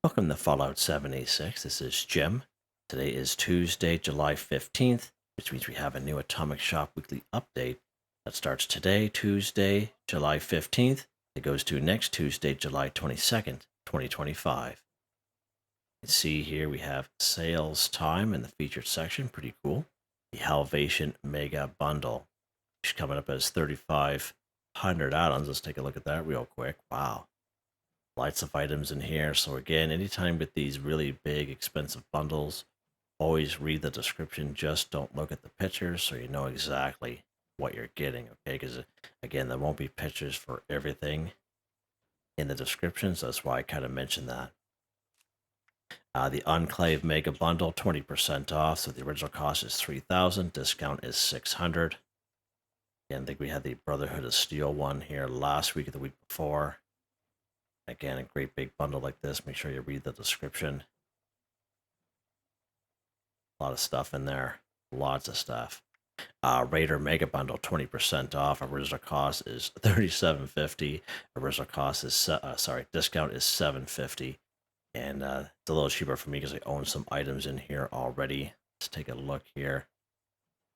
Welcome to Fallout 76. This is Jim. Today is Tuesday, July 15th, which means we have a new Atomic Shop weekly update that starts today, Tuesday, July 15th. It goes to next Tuesday, July 22nd, 2025. You can see here we have sales time in the featured section. Pretty cool. The Helvetian Mega Bundle, which is coming up as 3,500 add-ons. Let's take a look at that real quick. Wow. Lots of items in here. So again, anytime with these really big, expensive bundles, always read the description. Just don't look at the pictures so you know exactly what you're getting, okay? Because again, there won't be pictures for everything in the description, so that's why I kind of mentioned that. The Enclave Mega Bundle, 20% off. So the original cost is $3,000. Discount is $600. Again, I think we had the Brotherhood of Steel one here last week or the week before. Again, a great big bundle like this. Make sure you read the description. A lot of stuff in there. Lots of stuff. Raider Mega Bundle, 20% off. Original cost is $37.50. Original cost is, discount is $7.50. And it's a little cheaper for me because I own some items in here already. Let's take a look here.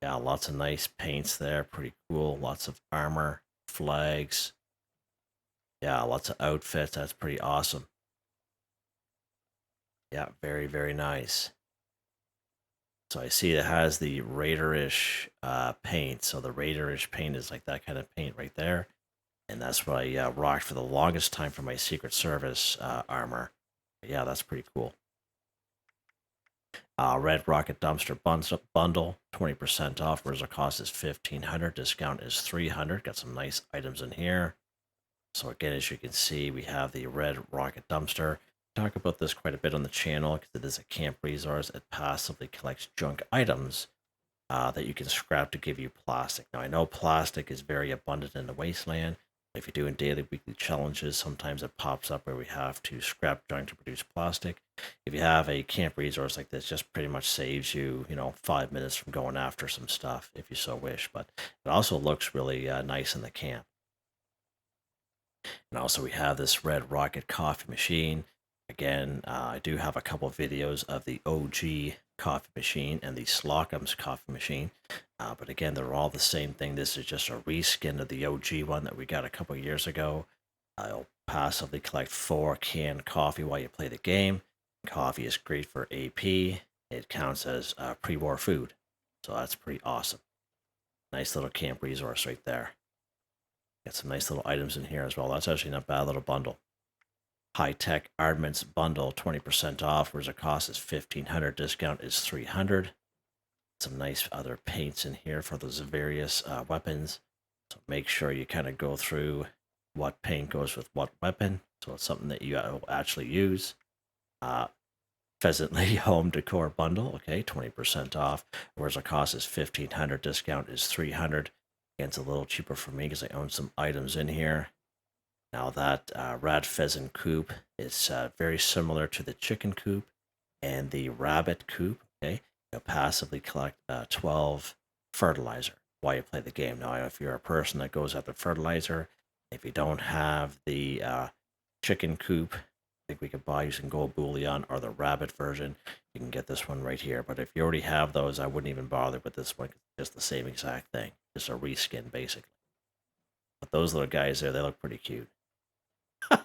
Yeah, lots of nice paints there. Pretty cool. Lots of armor, flags. Yeah, lots of outfits. That's pretty awesome. Yeah, very, very nice. So I see it has the Raiderish paint. So the Raiderish paint is like that kind of paint right there. And that's what I rocked for the longest time for my Secret Service armor. But yeah, that's pretty cool. Red Rocket Dumpster Bundle, 20% off. Original cost is $1,500. Discount is $300. Got some nice items in here. So again, as you can see, we have the Red Rocket Dumpster. Talk about this quite a bit on the channel because it is a camp resource. It passively collects junk items that you can scrap to give you plastic. Now, I know plastic is very abundant in the wasteland. If you're doing daily, weekly challenges, sometimes it pops up where we have to scrap junk to produce plastic. If you have a camp resource like this, just pretty much saves you, 5 minutes from going after some stuff if you so wish. But it also looks really nice in the camp. And also we have this Red Rocket coffee machine. Again, I do have a couple of videos of the OG coffee machine and the Slocum's coffee machine. But again, they're all the same thing. This is just a reskin of the OG one that we got a couple of years ago. I'll passively collect 4 canned coffee while you play the game. Coffee is great for AP. It counts as pre-war food. So that's pretty awesome. Nice little camp resource right there. Got some nice little items in here as well. That's actually not a bad little bundle. High-tech Armaments Bundle, 20% off. Whereas the cost is $1,500. Discount is $300. Some nice other paints in here for those various weapons. So make sure you kind of go through what paint goes with what weapon. So it's something that you will actually use. Pheasantly Home Decor Bundle, okay, 20% off. Whereas the cost is $1,500. Discount is $300. It's a little cheaper for me because I own some items in here. Now that rat pheasant coop is very similar to the chicken coop and the rabbit coop. Okay, you'll passively collect 12 fertilizer while you play the game. Now, if you're a person that goes after fertilizer, if you don't have the chicken coop, I think we could buy you some gold bullion or the rabbit version. You can get this one right here. But if you already have those, I wouldn't even bother with this one. It's just the same exact thing. Just a reskin, basically. But those little guys there, they look pretty cute. All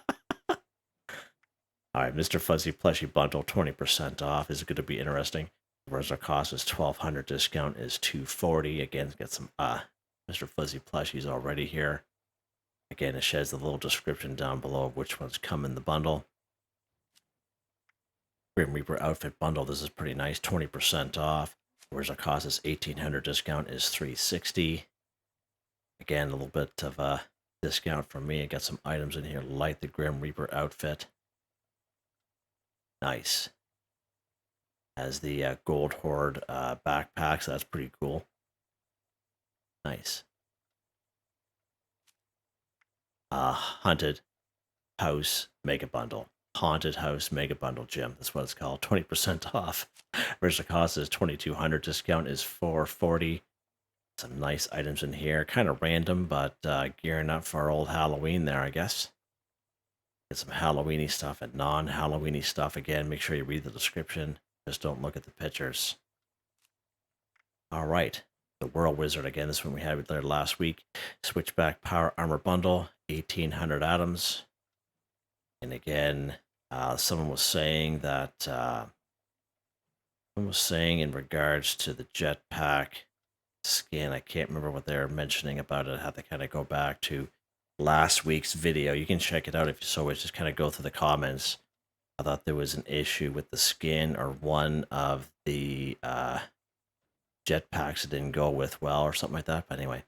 right, Mr. Fuzzy Plushie Bundle, 20% off. Is it going to be interesting? Whereas our cost is $1,200. Discount is $240. Again, get some Mr. Fuzzy Plushies already here. Again, it sheds a little description down below of which ones come in the bundle. Grim Reaper Outfit Bundle, this is pretty nice, 20% off. Whereas our cost is $1,800. Discount is $360. Again, a little bit of a discount from me. I got some items in here, like the Grim Reaper outfit. Nice. Has the Gold Horde backpack, so that's pretty cool. Nice. Haunted House Mega Bundle. Haunted House Mega Bundle, Jim. That's what it's called. 20% off. Original cost is $2,200. Discount is $440. Some nice items in here. Kind of random, but gearing up for old Halloween there, I guess. Get some Halloweeny stuff and non-Halloweeny stuff. Again, make sure you read the description. Just don't look at the pictures. All right. The World Wizard, again, this one we had there last week. Switchback Power Armor Bundle, 1,800 atoms. And again, someone was saying that, someone was saying in regards to the jetpack skin, I can't remember what they were mentioning about it. I have to kind of go back to last week's video. You can check it out if you so wish. Just kind of go through the comments. I thought there was an issue with the skin or one of the jetpacks that didn't go with well or something like that. But anyway,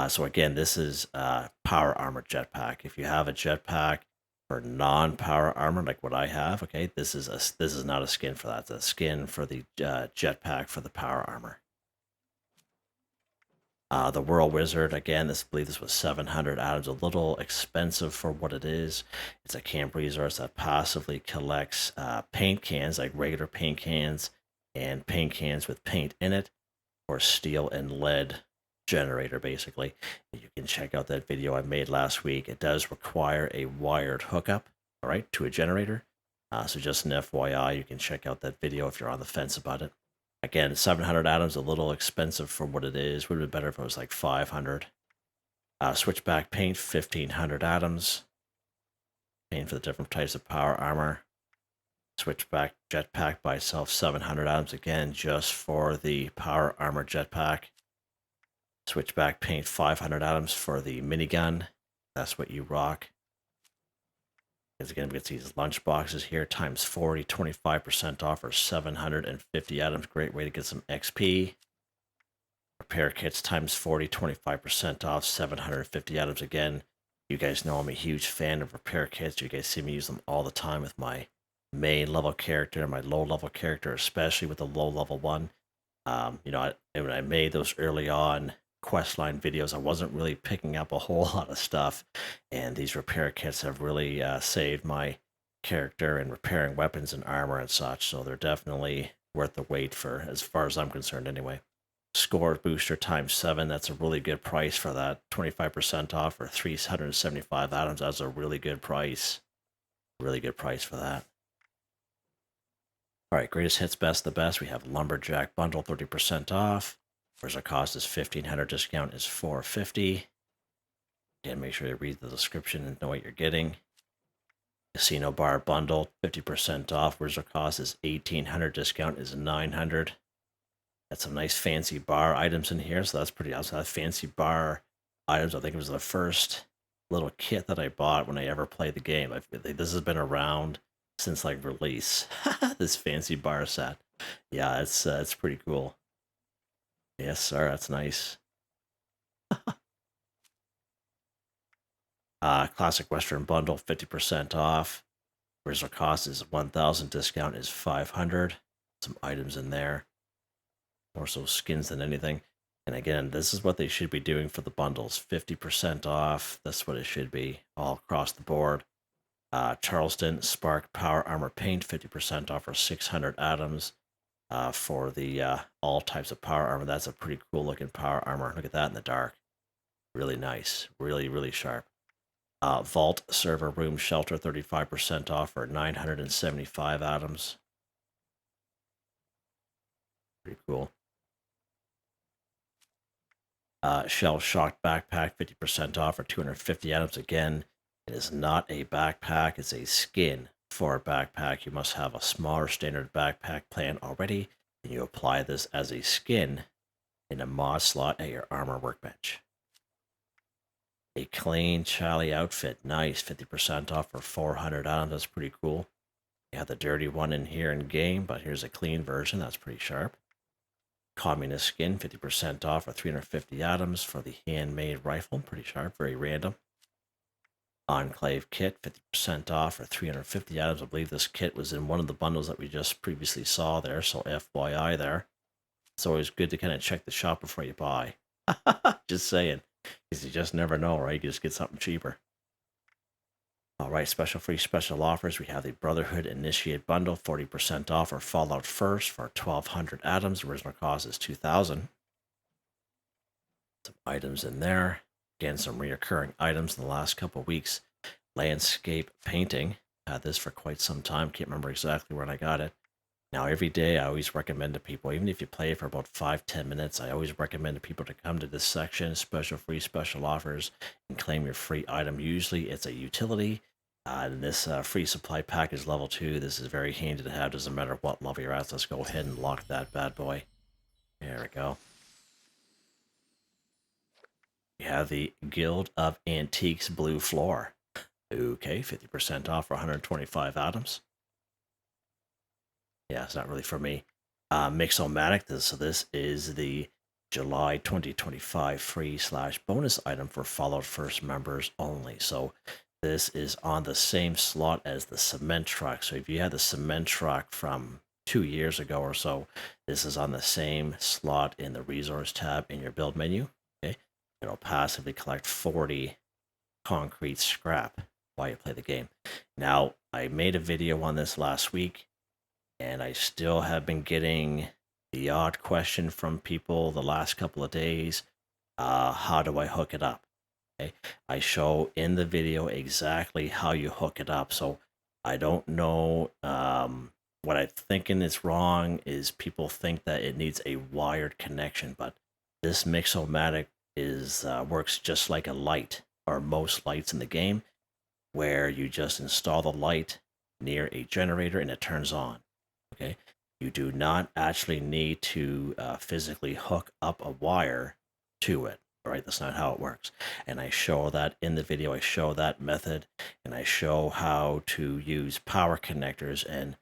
so again, this is power armor jetpack. If you have a jetpack for non-power armor like what I have, okay, this is not a skin for that. It's a skin for the jetpack for the power armor. The World Wizard, again, I believe this was 700 atoms, a little expensive for what it is. It's a camp resource that passively collects paint cans, like regular paint cans, and paint cans with paint in it, or steel and lead generator, basically. You can check out that video I made last week. It does require a wired hookup, all right, to a generator. So just an FYI, you can check out that video if you're on the fence about it. Again, 700 atoms, a little expensive for what it is. Would have been better if it was like 500. Switchback paint, 1,500 atoms. Paint for the different types of power armor. Switchback jetpack by itself, 700 atoms. Again, just for the power armor jetpack. Switchback paint, 500 atoms for the minigun. That's what you rock. Because again, we get these lunch boxes here, times 40, 25% off, or 750 atoms. Great way to get some XP. Repair kits, times 40, 25% off, 750 atoms. Again, you guys know I'm a huge fan of repair kits. You guys see me use them all the time with my main level character and my low level character, especially with the low level one. You know, when I made those early on questline videos, I wasn't really picking up a whole lot of stuff, and these repair kits have really saved my character in repairing weapons and armor and such, so they're definitely worth the wait for, as far as I'm concerned anyway. Score booster times 7, that's a really good price for that. 25% off for 375 atoms. That's a really good price. Really good price for that. All right, greatest hits, best the best. We have Lumberjack bundle, 30% off. Whereas our cost is 1,500, discount is 450. Again, make sure you read the description and know what you're getting. Casino bar bundle, 50% off. Whereas our cost is 1,800, discount is 900. Got some nice fancy bar items in here, so that's pretty awesome. That fancy bar items, I think it was the first little kit that I bought when I ever played the game. This has been around since like release. This fancy bar set. Yeah, it's pretty cool. Yes, sir, that's nice. Classic Western bundle, 50% off. Whereas our cost is 1,000, discount is 500. Some items in there. More so skins than anything. And again, this is what they should be doing for the bundles. 50% off. That's what it should be all across the board. Charleston Spark Power Armor Paint, 50% off for 600 atoms. For the all types of power armor. That's a pretty cool looking power armor. Look at that in the dark. Really nice. Really, really sharp. Vault Server Room Shelter, 35% off for 975 atoms. Pretty cool. Shell Shock Backpack, 50% off for 250 atoms. Again, it is not a backpack. It's a skin for a backpack. You must have a smaller standard backpack plan already, and you apply this as a skin in a mod slot at your armor workbench. A clean Chally outfit, nice, 50% off for 400 atoms. That's pretty cool. You have the dirty one in here in game, but here's a clean version. That's pretty sharp. Communist skin, 50% off for 350 atoms for the handmade rifle. Pretty sharp, very random. Enclave kit, 50% off for 350 atoms. I believe this kit was in one of the bundles that we just previously saw there, so FYI there. It's always good to kind of check the shop before you buy. Just saying, because you just never know, right? You just get something cheaper. All right, special free special offers. We have the Brotherhood Initiate Bundle, 40% off for Fallout First for 1,200 atoms. The original cost is 2,000. Some items in there. Again, some reoccurring items in the last couple weeks. landscape painting. Had this for quite some time. Can't remember exactly when I got it. Now, every day I always recommend to people, even if you play for about 5-10 minutes, I always recommend to people to come to this section, special offers, and claim your free item. Usually it's a utility. And this free supply pack is level 2. This is very handy to have. Doesn't matter what level you're at. Let's go ahead and lock that bad boy. There we go. We have the Guild of Antiques blue floor. Okay, 50% off for 125 items. Yeah, it's not really for me. Mix-O-Matic, so this is the July 2025 free/bonus item for followed first members only. So this is on the same slot as the cement truck. So if you had the cement truck from 2 years ago or so, this is on the same slot in the resource tab in your build menu. Okay, it'll passively collect 40 concrete scrap while you play the game. Now, I made a video on this last week, and I still have been getting the odd question from people the last couple of days. How do I hook it up? Okay, I show in the video exactly how you hook it up. So I don't know. What I'm thinking is wrong is people think that it needs a wired connection, but this Mix-O-Matic works just like a light, or most lights in the game, where you just install the light near a generator and it turns on. Okay, you do not actually need to physically hook up a wire to it. All right, that's not how it works. And I show that in the video. I show that method, and I show how to use power connectors and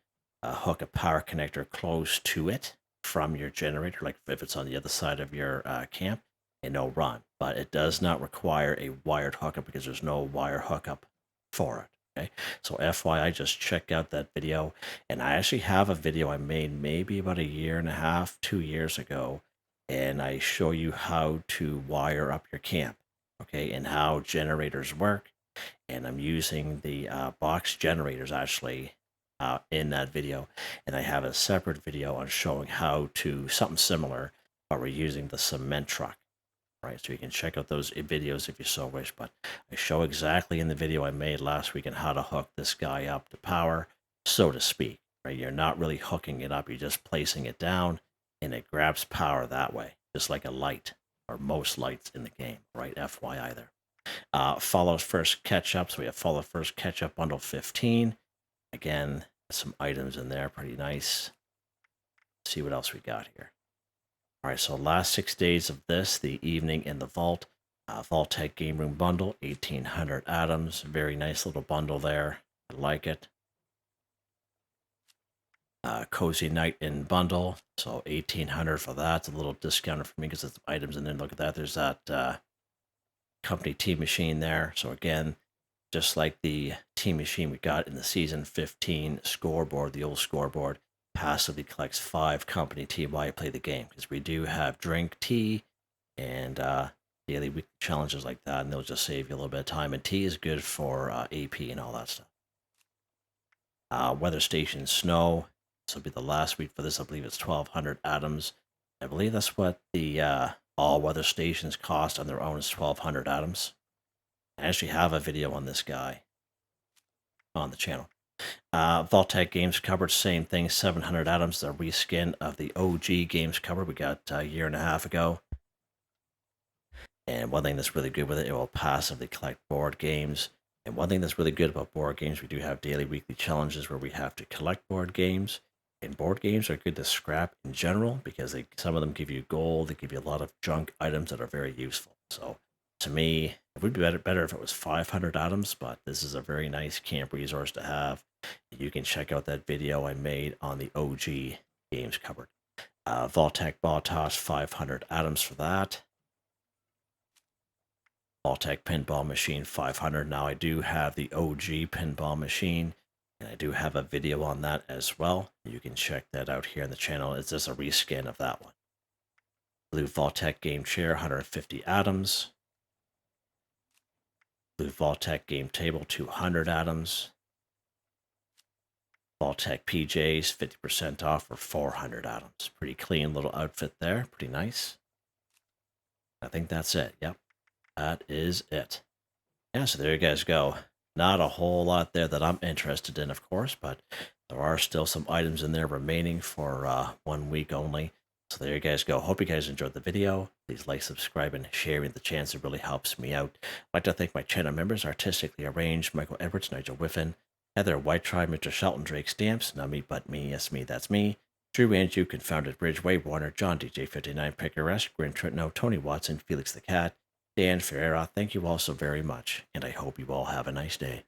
hook a power connector close to it from your generator, like if it's on the other side of your camp, and it'll run. But it does not require a wired hookup because there's no wire hookup for it. Okay, so FYI, just check out that video. And I actually have a video I made maybe about 1.5 2 years ago, and I show you how to wire up your camp, okay, and how generators work. And I'm using the box generators actually in that video. And I have a separate video on showing how to something similar, but we're using the cement truck. Right, so you can check out those videos if you so wish, but I show exactly in the video I made last week on how to hook this guy up to power, so to speak. Right, you're not really hooking it up, you're just placing it down, and it grabs power that way, just like a light, or most lights in the game, right? FYI there. Follow first catch up, so we have follow first catch up bundle 15. Again, some items in there, pretty nice. Let's see what else we got here. All right, so last 6 days of this, the evening in the vault, Vault-Tec game room bundle, 1,800 atoms. Very nice little bundle there. I like it. Cozy night in bundle, so 1,800 for that. It's a little discounted for me because it's items in there. Look at that. There's that company team machine there. So again, just like the team machine we got in the season 15 scoreboard, the old scoreboard, passively collects 5 company tea while you play the game, because we do have drink tea and daily weekly challenges like that, and they'll just save you a little bit of time. And tea is good for AP and all that stuff. Weather station snow. This will be the last week for this. I believe it's 1,200 atoms. I believe that's what the all weather stations cost on their own, is 1,200 atoms. I actually have a video on this guy on the channel. Vault-Tec games cupboard, same thing, 700 atoms, the reskin of the OG games cupboard we got a 1.5 years ago. And one thing that's really good with it, it will passively collect board games. And one thing that's really good about board games, we do have daily, weekly challenges where we have to collect board games. And board games are good to scrap in general because some of them give you gold, they give you a lot of junk items that are very useful. So to me, it would be better if it was 500 atoms, but this is a very nice camp resource to have. You can check out that video I made on the OG games cupboard. Vault-Tec ball toss, 500 atoms for that. Vault-Tec pinball machine, 500. Now I do have the OG pinball machine, and I do have a video on that as well. You can check that out here on the channel. It's just a reskin of that one. Blue Vault-Tec game chair, 150 atoms. Blue Vault-Tec game table, 200 atoms. Vault-Tec PJs, 50% off for 400 atoms. Pretty clean little outfit there. Pretty nice. I think that's it. Yep. That is it. Yeah, so there you guys go. Not a whole lot there that I'm interested in, of course, but there are still some items in there remaining for 1 week only. So there you guys go. Hope you guys enjoyed the video. Please like, subscribe, and sharing the chance. It really helps me out. I'd like to thank my channel members, Artistically Arranged, Michael Edwards, Nigel Wiffen, Heather, Whitetribe, Mr. Shelton, Drake Stamps, NotMeButMeYesMeThatsMe, Drew Andrew, Confoundedbridge, Wave Warner, John DJ59, Picaresque, Grin Trentno, Tony Watson, Felix the Cat, Dan Ferreira. Thank you all so very much, and I hope you all have a nice day.